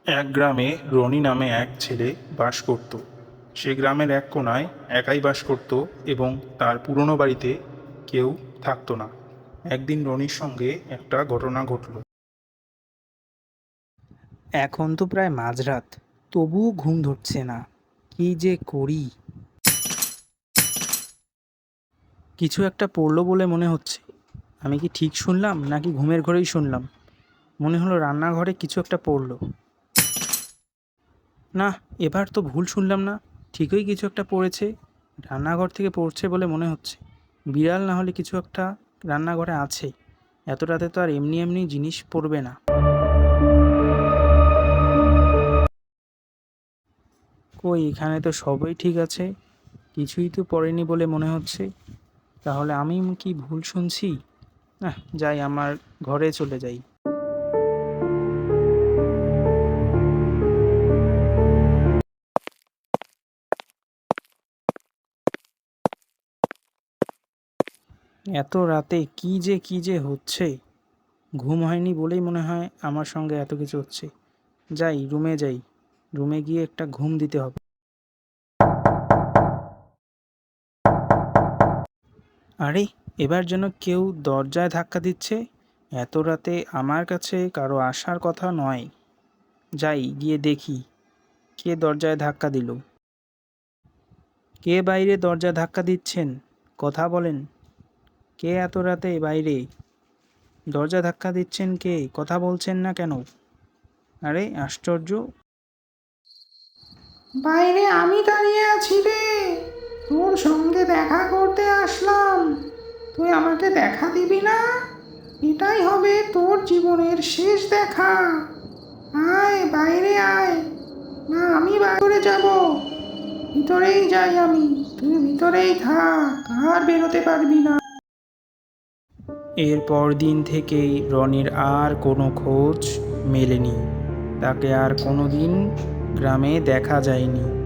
এক গ্রামে রনি নামে এক ছেলে বাস করত। সে গ্রামের এক কোণায় একাই বাস করত এবং তার পুরনো বাড়িতে কেউ থাকতো না। একদিন রনির সঙ্গে একটা ঘটনা ঘটল। এখন তো প্রায় মাঝরাত, তবুও ঘুম ধরছে না। কি যে করি! কিছু একটা পড়লো বলে মনে হচ্ছে। আমি কি ঠিক শুনলাম নাকি ঘুমের ঘরেই শুনলাম? মনে হলো রান্নাঘরে কিছু একটা পড়লো। না, এবার তো ভুল শুনলাম না, ঠিকই কিছু একটা পড়েছে। রান্নাঘর থেকে পড়ছে বলে মনে হচ্ছে। বিড়াল না হলে কিছু একটা রান্নাঘরে আছে। এত রাতে তো আর এমনি এমনি জিনিস পড়বে না। কই, এখানে তো সবই ঠিক আছে, কিছুই তো পড়েনি বলে মনে হচ্ছে। তাহলে আমি কি ভুল শুনছি? না, যাই, আমার ঘরে চলে যাই। এত রাতে কি যে হচ্ছে! ঘুম হয়নি বলেই মনে হয় আমার সঙ্গে এত কিছু হচ্ছে। যাই, রুমে যাই। রুমে গিয়ে একটা ঘুম দিতে হবে। আরে, এবার যেন কেউ দরজায় ধাক্কা দিচ্ছে। এত রাতে আমার কাছে কারো আসার কথা নয়। যাই, গিয়ে দেখি কে দরজায় ধাক্কা দিল। কে বাইরে দরজায় ধাক্কা দিচ্ছেন? কথা বলেন। কে এত রাতে বাইরে দরজা ধাক্কা দিচ্ছেন? কে কথা বলছেন না কেন? আরে আশ্চর্য! বাইরে আমি দাঁড়িয়ে আছি রে, তোর সঙ্গে দেখা করতে আসলাম। তুই আমাকে দেখা দিবি না? এটাই হবে তোর জীবনের শেষ দেখা। আয় বাইরে আয়। না, আমি বাইরে যাব। ভিতরেই যাই আমি, তুই ভিতরেই থাক, আর বেরোতে পারবি না। এরপর দিন থেকেই রনির আর কোনো খোঁজ মেলেনি। তাকে আর কোনো দিন গ্রামে দেখা যায়নি।